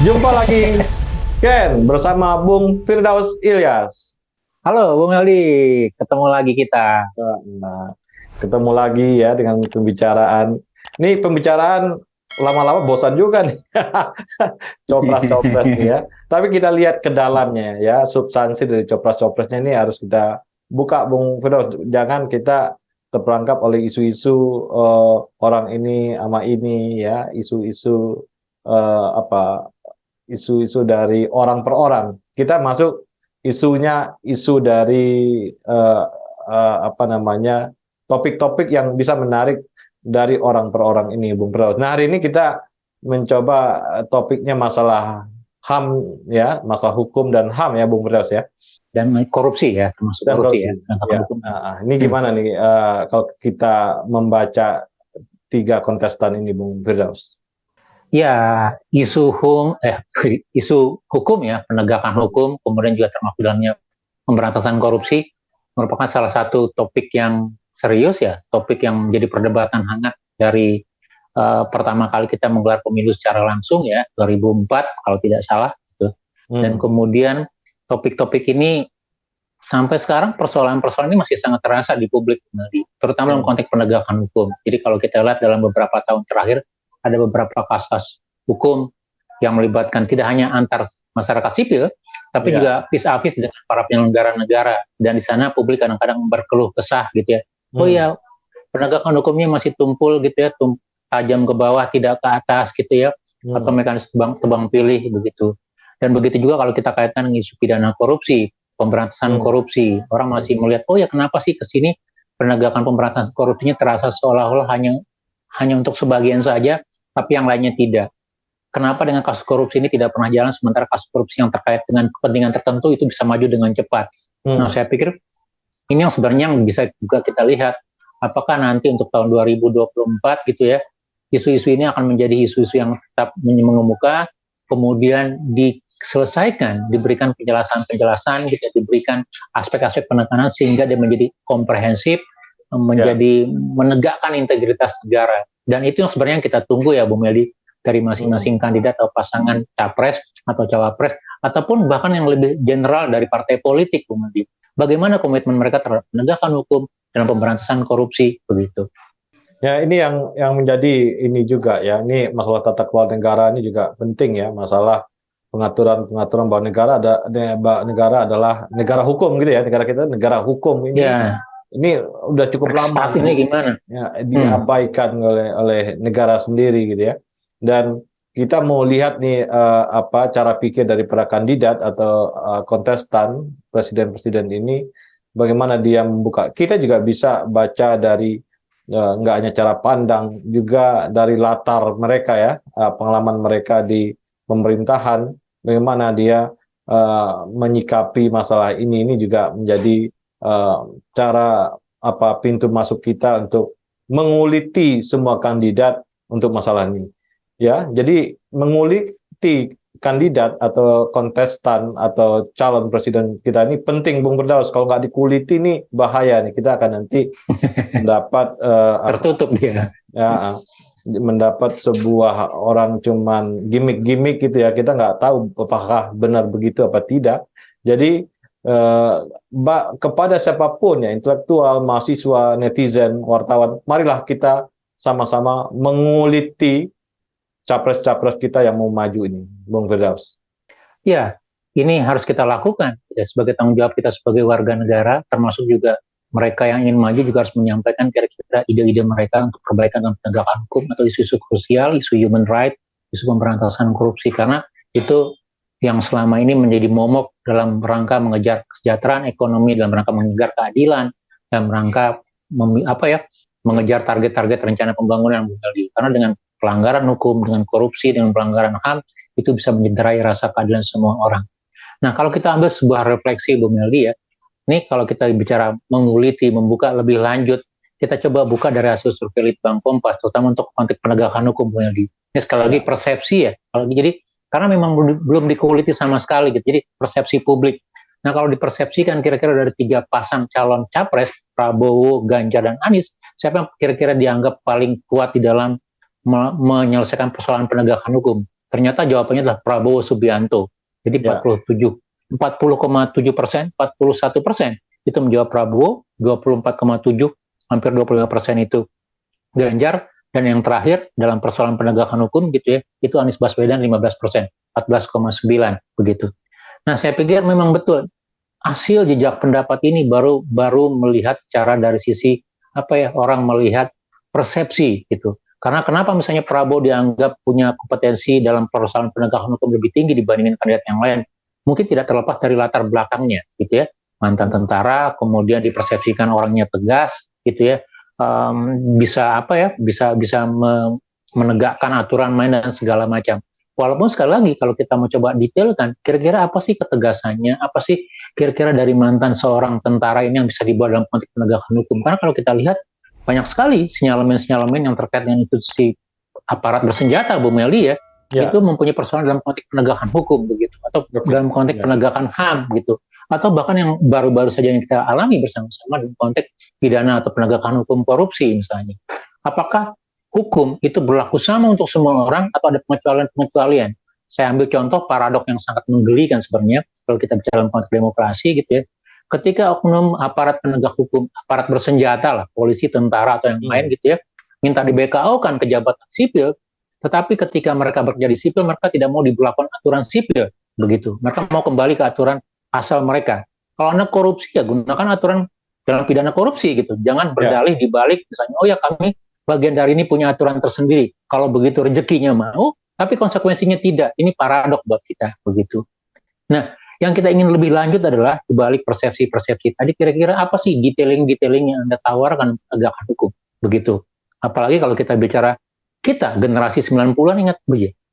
Jumpa lagi Ken bersama Bung Firdaus Ilyas. Halo, Bung Aldi, ketemu lagi kita. Nah, ketemu lagi ya dengan pembicaraan. Ini pembicaraan lama-lama bosan juga nih. Copras-copras nih ya. Tapi kita lihat ke dalamnya ya, substansi dari copras-coprasnya ini harus kita buka, Bung Firdaus. Jangan kita terperangkap oleh isu-isu orang ini sama ini ya, isu-isu apa isu-isu dari orang per orang. Kita masuk isu dari uh, apa namanya topik-topik yang bisa menarik dari orang per orang ini, Bung Firdaus. Nah, hari ini kita mencoba topiknya masalah HAM ya, masalah hukum dan HAM ya, Bung Firdaus ya. Dan korupsi ya, termasuk Dan korupsi ya. ya. Ini gimana nih kalau kita membaca tiga kontestan ini, Bung Firdaus? Ya, isu hukum ya, penegakan hukum, kemudian juga termasuk dalamnya pemberantasan korupsi, merupakan salah satu topik yang serius ya, topik yang menjadi perdebatan hangat dari pertama kali kita menggelar pemilu secara langsung ya, 2004 kalau tidak salah gitu. Dan kemudian topik-topik ini sampai sekarang persoalan-persoalan ini masih sangat terasa di publik, terutama dalam konteks penegakan hukum. Jadi kalau kita lihat dalam beberapa tahun terakhir, ada beberapa kasus hukum yang melibatkan tidak hanya antar masyarakat sipil, tapi juga vis-a-vis dengan para penyelenggara negara. Dan di sana publik kadang-kadang berkeluh kesah gitu ya. Oh ya, penegakan hukumnya masih tumpul gitu ya, tajam ke bawah, tidak ke atas gitu ya, atau mekanisme tebang pilih begitu. Dan begitu juga kalau kita kaitkan dengan isu pidana korupsi, pemberantasan korupsi, orang masih melihat, oh ya kenapa sih kesini penegakan pemberantasan korupsinya terasa seolah-olah hanya untuk sebagian saja, tapi yang lainnya tidak. Kenapa dengan kasus korupsi ini tidak pernah jalan, sementara kasus korupsi yang terkait dengan kepentingan tertentu itu bisa maju dengan cepat. Nah, saya pikir ini yang sebenarnya yang bisa juga kita lihat, apakah nanti untuk tahun 2024 gitu ya, isu-isu ini akan menjadi isu-isu yang tetap mengemuka, kemudian diselesaikan, diberikan penjelasan-penjelasan, gitu, diberikan aspek-aspek penekanan sehingga dia menjadi komprehensif, menjadi menegakkan integritas negara. Dan itu yang sebenarnya kita tunggu ya, Bung Meldi, dari masing-masing kandidat atau pasangan capres atau cawapres, ataupun bahkan yang lebih general dari partai politik, Bung Meldi. Bagaimana komitmen mereka terhadap penegakan hukum dan pemberantasan korupsi, begitu. Ya, ini yang menjadi ini juga ya, ini masalah tata kelola negara ini juga penting ya, masalah pengaturan bahwa negara adalah negara hukum gitu ya, negara kita negara hukum ini. Ya. Ini udah cukup lama ini gimana? Ya, diabaikan oleh negara sendiri gitu ya. Dan kita mau lihat nih apa cara pikir dari para kandidat atau kontestan presiden ini, bagaimana dia membuka. Kita juga bisa baca dari nggak hanya cara pandang, juga dari latar mereka ya, pengalaman mereka di pemerintahan, bagaimana dia menyikapi masalah ini juga menjadi cara pintu masuk kita untuk menguliti semua kandidat untuk masalah ini. Ya, jadi menguliti kandidat atau kontestan atau calon presiden kita ini penting, Bung Firdaus. Kalau nggak dikuliti nih bahaya nih, kita akan nanti mendapat tertutup dia. Ya, mendapat sebuah orang cuman gimmick-gimmick gitu ya. Kita nggak tahu apakah benar begitu apa tidak. Jadi kepada siapapun ya, intelektual, mahasiswa, netizen, wartawan, marilah kita sama-sama menguliti capres-capres kita yang mau maju ini, Bung Firdaus. Ya, ini harus kita lakukan ya, sebagai tanggung jawab kita sebagai warga negara, termasuk juga mereka yang ingin maju juga harus menyampaikan kira-kira ide-ide mereka untuk perbaikan dan penegakan hukum atau isu-isu krusial, isu human right, isu pemberantasan korupsi, karena itu yang selama ini menjadi momok dalam rangka mengejar kesejahteraan ekonomi, dalam rangka mengejar keadilan, dalam rangka mengejar target-target rencana pembangunan. Karena dengan pelanggaran hukum, dengan korupsi, dengan pelanggaran HAM, itu bisa mencederai rasa keadilan semua orang. Nah, kalau kita ambil sebuah refleksi, Bung Meldi ya, ini kalau kita bicara menguliti, membuka lebih lanjut, kita coba buka dari hasil survei Litbang Kompas, terutama untuk konteks penegakan hukum, Bung Meldi. Ini sekali lagi persepsi ya, jadi karena memang belum dikuliti sama sekali gitu. Jadi persepsi publik. Nah, kalau dipersepsikan kira-kira dari 3 pasang calon capres, Prabowo, Ganjar, dan Anies, siapa yang kira-kira dianggap paling kuat di dalam menyelesaikan persoalan penegakan hukum? Ternyata jawabannya adalah Prabowo Subianto. Jadi 40,7%, 41% itu menjawab Prabowo, 24,7, hampir 25% itu Ganjar, dan yang terakhir dalam persoalan penegakan hukum gitu ya, itu Anies Baswedan 15%, 14,9 begitu. Nah, saya pikir memang betul hasil jejak pendapat ini baru melihat secara dari sisi orang melihat persepsi gitu. Karena kenapa misalnya Prabowo dianggap punya kompetensi dalam persoalan penegakan hukum lebih tinggi dibandingin kandidat yang lain? Mungkin tidak terlepas dari latar belakangnya, gitu ya. Mantan tentara, kemudian dipersepsikan orangnya tegas, gitu ya. Bisa menegakkan aturan main dan segala macam. Walaupun sekali lagi kalau kita mau coba detailkan, kira-kira apa sih ketegasannya? Apa sih kira-kira dari mantan seorang tentara ini yang bisa dibuat dalam konteks penegakan hukum? Karena kalau kita lihat banyak sekali sinyalemen-sinyalemen yang terkait dengan institusi aparat bersenjata, Bu Meli ya, itu mempunyai persoalan dalam konteks penegakan hukum begitu, atau dalam konteks penegakan HAM gitu, atau bahkan yang baru-baru saja yang kita alami bersama-sama dalam konteks pidana atau penegakan hukum korupsi misalnya. Apakah hukum itu berlaku sama untuk semua orang atau ada pengecualian? Saya ambil contoh paradok yang sangat menggelikan sebenarnya kalau kita bicara dalam konteks demokrasi gitu ya. Ketika oknum aparat penegak hukum, aparat bersenjata lah, polisi, tentara atau yang lain gitu ya, minta di BKO-kan ke jabatan sipil, tetapi ketika mereka bekerja di sipil, mereka tidak mau diberlakukan aturan sipil, begitu. Mereka mau kembali ke aturan asal mereka. Kalau Anda korupsi, ya gunakan aturan dalam pidana korupsi gitu. Jangan berdalih dibalik, misalnya, oh ya kami bagian dari ini punya aturan tersendiri. Kalau begitu rezekinya mau, tapi konsekuensinya tidak. Ini paradok buat kita, begitu. Nah, yang kita ingin lebih lanjut adalah dibalik persepsi-persepsi tadi, kira-kira apa sih detailing-detailing yang Anda tawarkan penegakan hukum, begitu. Apalagi kalau kita bicara kita generasi 90-an, ingat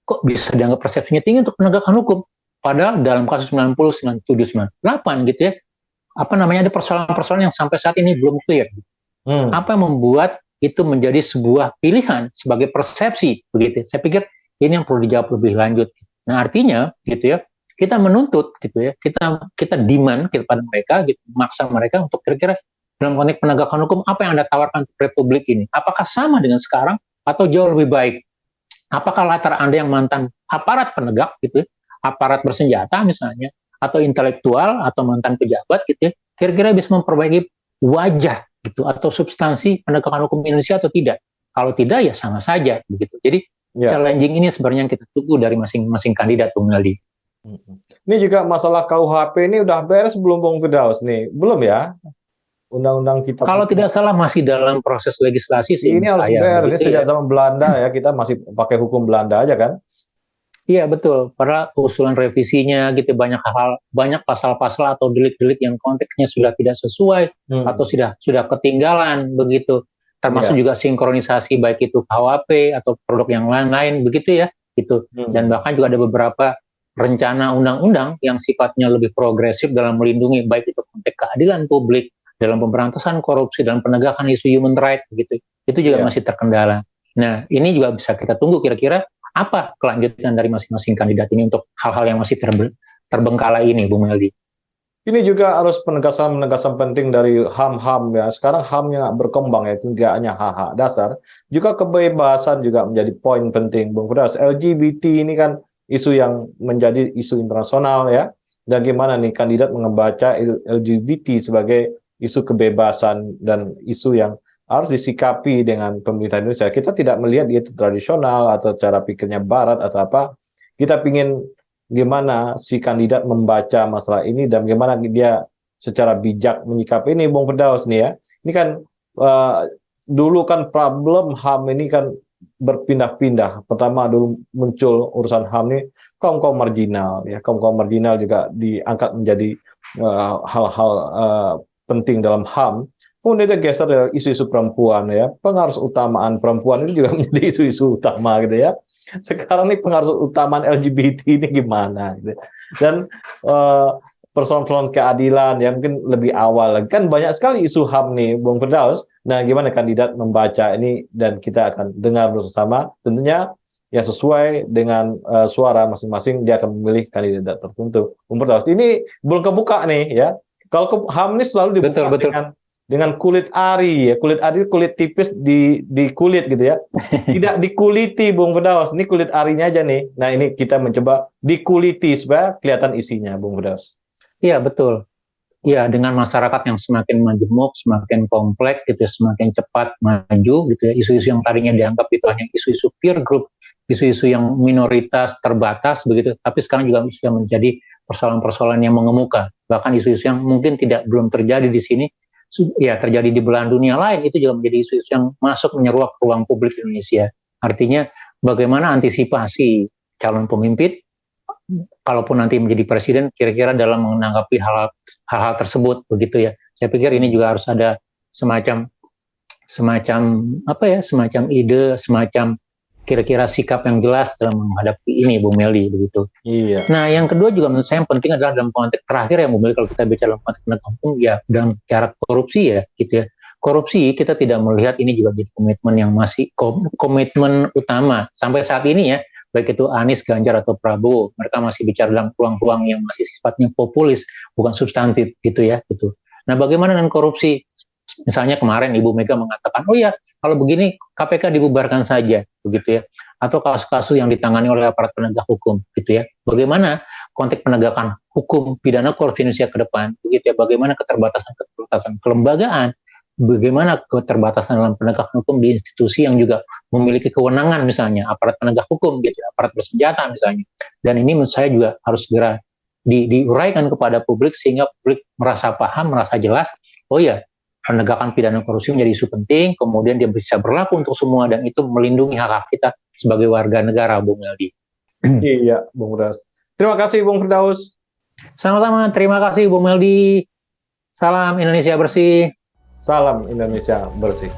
kok bisa dianggap persepsinya tinggi untuk penegakan hukum, padahal dalam kasus 90, 97, 98 gitu ya, ada persoalan-persoalan yang sampai saat ini belum clear. Apa yang membuat itu menjadi sebuah pilihan sebagai persepsi, begitu. Saya pikir ini yang perlu dijawab lebih lanjut. Nah, artinya gitu ya, kita menuntut gitu ya, kita demand kepada mereka gitu, memaksa mereka untuk kira-kira dalam konteks penegakan hukum apa yang Anda tawarkan untuk Republik ini? Apakah sama dengan sekarang atau jauh lebih baik? Apakah latar Anda yang mantan aparat penegak gitu ya, aparat bersenjata misalnya, atau intelektual atau mantan pejabat gitu ya, kira-kira bisa memperbaiki wajah gitu atau substansi penegakan hukum Indonesia atau tidak? Kalau tidak ya sama saja begitu. Jadi challenging ini sebenarnya yang kita tunggu dari masing-masing kandidat, Bung Aldi. Ini juga masalah KUHP ini udah beres belum, Bung Firdaus nih? Belum ya? Undang-undang kita. Kalau tidak salah masih dalam proses legislasi sih. Ini harus beres. Ini sejak zaman Belanda ya, kita masih pakai hukum Belanda aja kan? Iya betul. Padahal usulan revisinya gitu banyak pasal-pasal atau delik-delik yang konteksnya sudah tidak sesuai atau sudah ketinggalan begitu. Termasuk juga sinkronisasi baik itu KUHP atau produk yang lain-lain begitu ya. Gitu. Dan bahkan juga ada beberapa rencana undang-undang yang sifatnya lebih progresif dalam melindungi baik itu konteks keadilan publik, dalam pemberantasan korupsi, dalam penegakan isu human rights begitu. Itu juga masih terkendala. Nah, ini juga bisa kita tunggu kira-kira apa kelanjutan dari masing-masing kandidat ini untuk hal-hal yang masih terbengkalai ini, Bung Meldi. Ini juga harus penegasan penting dari HAM-HAM ya. Sekarang HAM yang berkembang ya, itu tidak hanya hak-hak dasar, juga kebebasan juga menjadi poin penting, Bung Firdaus. LGBT ini kan isu yang menjadi isu internasional ya. Dan gimana nih kandidat membaca LGBT sebagai isu kebebasan dan isu yang harus disikapi dengan pemerintah Indonesia. Kita tidak melihat itu tradisional atau cara pikirnya barat atau apa. Kita ingin gimana si kandidat membaca masalah ini dan gimana dia secara bijak menyikapi ini, Bung Firdaus nih ya. Ini kan dulu kan problem HAM ini kan berpindah-pindah. Pertama dulu muncul urusan HAM ini kaum-kaum marginal ya, kaum-kaum marginal juga diangkat menjadi hal-hal penting dalam HAM. Kemudian dia geser dari isu-isu perempuan ya, pengaruh utamaan perempuan itu juga menjadi isu-isu utama gitu ya. Sekarang nih pengaruh utamaan LGBT ini gimana gitu. Dan persoalan keadilan yang mungkin lebih awal lagi. Kan banyak sekali isu HAM nih, Bung Firdaus. Nah, gimana kandidat membaca ini dan kita akan dengar bersama. Tentunya ya sesuai dengan suara masing-masing dia akan memilih kandidat tertentu. Bung Firdaus, ini belum kebuka nih ya. Kalau HAM ini selalu dibuka dengan kulit ari ya. Kulit ari kulit tipis di kulit gitu ya. Tidak dikuliti Bung Firdaus. Ini kulit arinya aja nih. Nah, ini kita mencoba dikuliti supaya kelihatan isinya Bung Firdaus. Iya, betul. Ya, dengan masyarakat yang semakin majemuk, semakin kompleks gitu ya, semakin cepat maju gitu ya. Isu-isu yang tadinya dianggap itu hanya isu-isu peer group, isu-isu yang minoritas terbatas begitu, tapi sekarang juga sudah menjadi persoalan-persoalan yang mengemuka. Bahkan isu-isu yang mungkin belum terjadi di sini, ya terjadi di belahan dunia lain, itu juga menjadi isu-isu yang masuk menyeruak ruang publik Indonesia. Artinya bagaimana antisipasi calon pemimpin kalaupun nanti menjadi presiden, kira-kira dalam menanggapi hal-hal tersebut begitu ya. Saya pikir ini juga harus ada semacam semacam ide, semacam kira-kira sikap yang jelas dalam menghadapi ini, Bung Meldi begitu. Iya. Nah, yang kedua juga menurut saya yang penting adalah dalam konteks terakhir ya, Bung Meldi, kalau kita bicara dalam konteks penegakan hukum ya dalam cara korupsi ya, gitu ya. Korupsi kita tidak melihat ini juga jadi komitmen yang masih komitmen utama sampai saat ini ya, baik itu Anies, Ganjar atau Prabowo, mereka masih bicara dalam ruang-ruang yang masih sifatnya populis, bukan substantif gitu ya, gitu. Nah, bagaimana dengan korupsi? Misalnya kemarin Ibu Mega mengatakan, oh ya, kalau begini KPK dibubarkan saja, begitu ya. Atau kasus-kasus yang ditangani oleh aparat penegak hukum, gitu ya. Bagaimana konteks penegakan hukum pidana korupsi Indonesia ke depan, begitu ya. Bagaimana keterbatasan kelembagaan, bagaimana keterbatasan dalam penegakan hukum di institusi yang juga memiliki kewenangan, misalnya aparat penegak hukum, gitu, aparat bersenjata misalnya. Dan ini menurut saya juga harus segera diuraikan kepada publik sehingga publik merasa paham, merasa jelas. Oh ya, penegakan pidana korupsi menjadi isu penting, kemudian dia bisa berlaku untuk semua dan itu melindungi hak-hak kita sebagai warga negara, Bung Meldi. Iya, Bung Firdaus. Terima kasih, Bung Firdaus. Sama-sama, terima kasih, Bung Meldi. Salam Indonesia bersih. Salam Indonesia bersih.